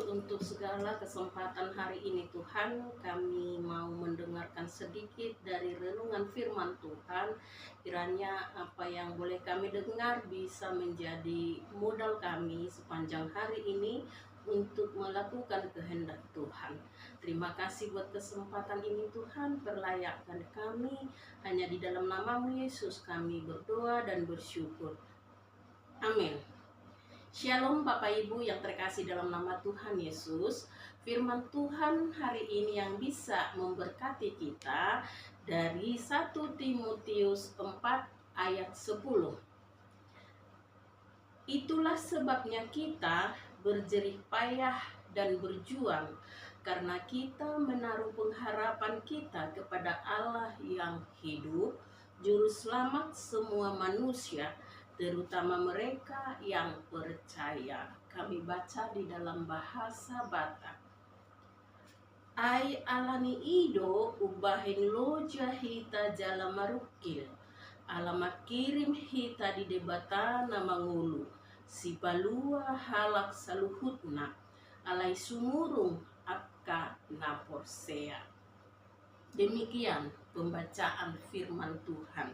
untuk segala kesempatan hari ini Tuhan. Kami mau mendengarkan sedikit dari renungan firman Tuhan. Kiranya apa yang boleh kami dengar bisa menjadi modal kami sepanjang hari ini untuk melakukan kehendak Tuhan. Terima kasih buat kesempatan ini Tuhan. Perlayakan kami, hanya di dalam nama-Mu Yesus kami berdoa dan bersyukur. Amin. Shalom Bapak Ibu yang terkasih dalam nama Tuhan Yesus. Firman Tuhan hari ini yang bisa memberkati kita dari 1 Timotius 4 ayat 10. Itulah sebabnya kita berjerih payah dan berjuang, karena kita menaruh pengharapan kita kepada Allah yang hidup, Juru Selamat semua manusia, terutama mereka yang percaya. Kami baca di dalam bahasa Batak. Ai alani ido ubahin loja hita jala marukil. Alamat kirim hita di debata nama ngulu. Si palua halak saluhutna. Alai sumurung akka naporsea. Demikian pembacaan firman Tuhan.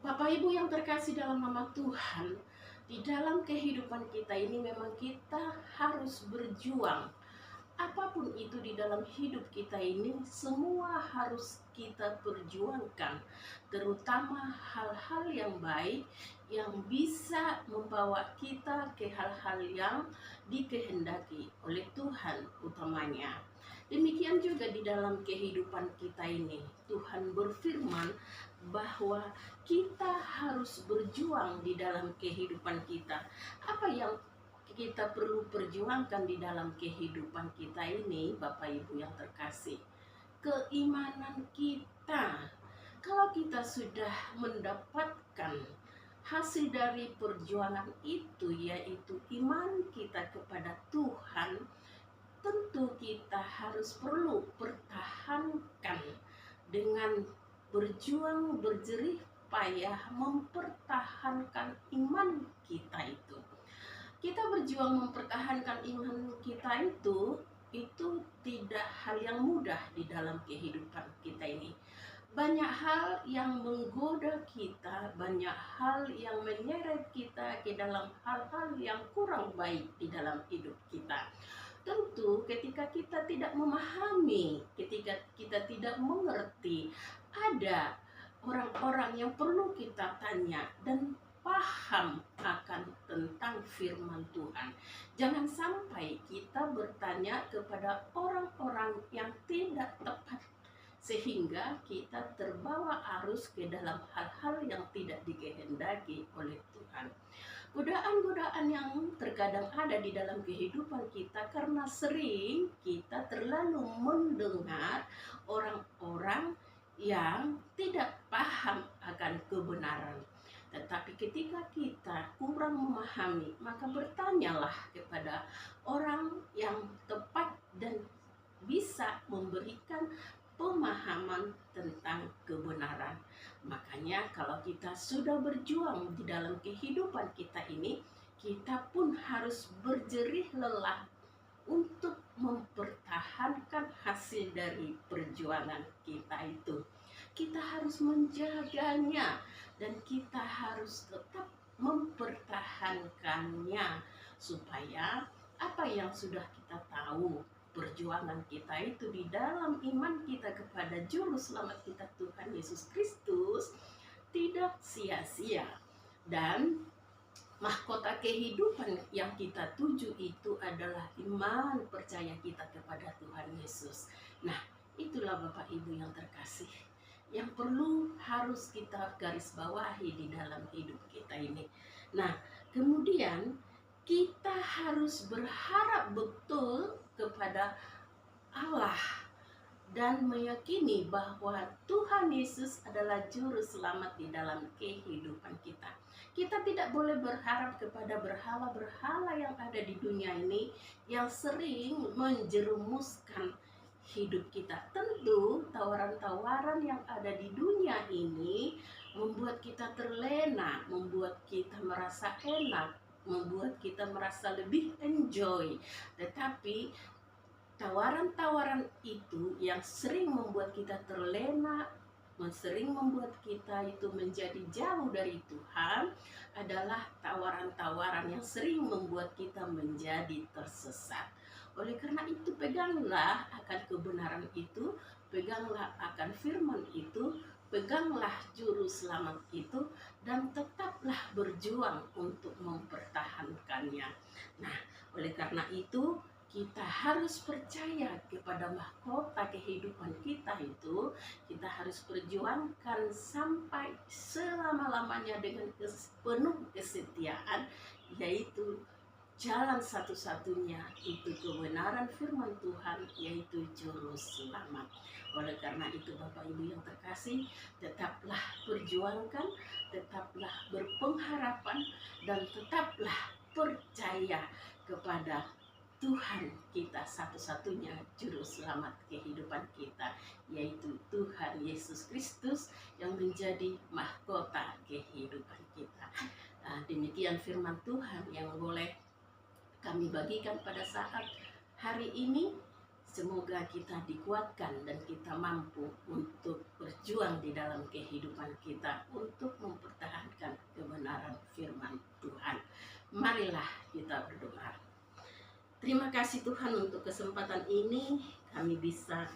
Bapak Ibu yang terkasih dalam nama Tuhan, di dalam kehidupan kita ini memang kita harus berjuang. Apapun itu di dalam hidup kita ini, semua harus kita perjuangkan. Terutama hal-hal yang baik yang bisa membawa kita ke hal-hal yang dikehendaki oleh Tuhan utamanya. Demikian juga di dalam kehidupan kita ini, Tuhan berfirman bahwa kita harus berjuang di dalam kehidupan kita. Apa yang kita perlu perjuangkan di dalam kehidupan kita ini, Bapak Ibu yang terkasih? Keimanan kita. Kalau kita sudah mendapatkan hasil dari perjuangan itu, yaitu iman kita kepada Tuhan, tentu kita harus perlu pertahankan dengan berjuang, berjerih payah mempertahankan iman kita itu. Kita berjuang mempertahankan iman kita itu tidak hal yang mudah di dalam kehidupan kita ini. Banyak hal yang menggoda kita, banyak hal yang menyeret kita ke dalam hal-hal yang kurang baik di dalam hidup kita. Tentu ketika kita tidak memahami, ketika kita tidak mengerti, ada orang-orang yang perlu kita tanya dan paham akan tentang firman Tuhan. Jangan sampai kita bertanya kepada orang-orang yang tidak tepat, sehingga kita terbawa arus ke dalam hal-hal yang tidak dikehendaki oleh Tuhan. Godaan-godaan yang terkadang ada di dalam kehidupan kita karena sering kita terlalu mendengar orang-orang yang tidak paham akan kebenaran. Tetapi ketika kita kurang memahami, maka bertanyalah kepada orang yang tepat dan bisa memberikan pemahaman tentang kebenaran. Makanya kalau kita sudah berjuang di dalam kehidupan kita ini, kita pun harus berjerih lelah untuk mempertahankan hasil dari perjuangan kita itu. Kita harus menjaganya dan kita harus tetap mempertahankannya supaya apa yang sudah kita tahu, perjuangan kita itu di dalam iman kita kepada Juru Selamat kita Tuhan Yesus Kristus tidak sia-sia. Dan mahkota kehidupan yang kita tuju itu adalah iman percaya kita kepada Tuhan Yesus. Nah, itulah Bapak Ibu yang terkasih, yang perlu harus kita garis bawahi di dalam hidup kita ini. Nah, kemudian kita harus berharap betul kepada Allah dan meyakini bahwa Tuhan Yesus adalah Juru Selamat di dalam kehidupan kita. Kita tidak boleh berharap kepada berhala-berhala yang ada di dunia ini yang sering menjerumuskan hidup kita. Tentu tawaran-tawaran yang ada di dunia ini membuat kita terlena, membuat kita merasa enak, membuat kita merasa lebih enjoy. Tetapi tawaran-tawaran itu yang sering membuat kita terlena, sering membuat kita itu menjadi jauh dari Tuhan, adalah tawaran-tawaran yang sering membuat kita menjadi tersesat. Oleh karena itu, peganglah akan kebenaran itu, peganglah akan firman itu, peganglah juru selamat itu, dan tetaplah berjuang untuk mempertahankannya. Nah, oleh karena itu, kita harus percaya kepada mahkota kehidupan kita itu. Kita harus perjuangkan sampai selama-lamanya dengan penuh kesetiaan, yaitu jalan satu-satunya itu kebenaran firman Tuhan, yaitu juru selamat. Oleh karena itu, Bapak Ibu yang terkasih, tetaplah perjuangkan, tetaplah berpengharapan, dan tetaplah percaya kepada Tuhan kita, satu-satunya juru selamat kehidupan kita, yaitu Tuhan Yesus Kristus yang menjadi mahkota kehidupan kita. Demikian firman Tuhan yang boleh kami bagikan pada saat hari ini. Semoga kita dikuatkan dan kita mampu untuk berjuang di dalam kehidupan kita untuk mempertahankan kebenaran firman Tuhan. Marilah kita berdoa. Terima kasih Tuhan untuk kesempatan ini, kami bisa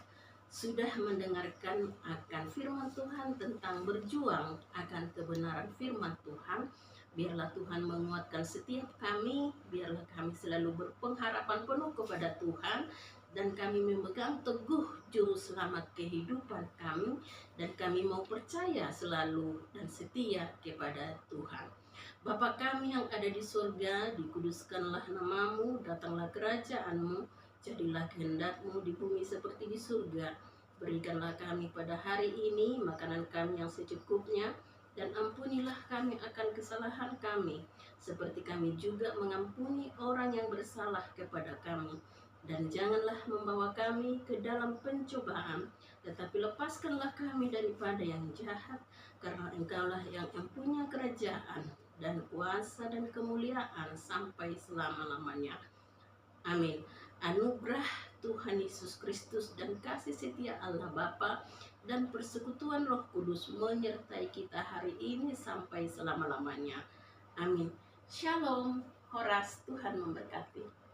sudah mendengarkan akan firman Tuhan tentang berjuang akan kebenaran firman Tuhan. Biarlah Tuhan menguatkan setiap kami, biarlah kami selalu berpengharapan penuh kepada Tuhan, dan kami memegang teguh juru selamat kehidupan kami, dan kami mau percaya selalu dan setia kepada Tuhan. Bapa kami yang ada di surga, dikuduskanlah namamu, datanglah kerajaanmu, jadilah kehendak-mu di bumi seperti di surga. Berikanlah kami pada hari ini makanan kami yang secukupnya, dan ampunilah kami akan kesalahan kami, seperti kami juga mengampuni orang yang bersalah kepada kami. Dan janganlah membawa kami ke dalam pencobaan, tetapi lepaskanlah kami daripada yang jahat, karena Engkaulah yang mempunyai kerajaan dan kuasa dan kemuliaan sampai selama-lamanya. Amin. Anugerah Tuhan Yesus Kristus dan kasih setia Allah Bapa dan persekutuan Roh Kudus menyertai kita hari ini sampai selama-lamanya. Amin. Shalom. Horas, Tuhan memberkati.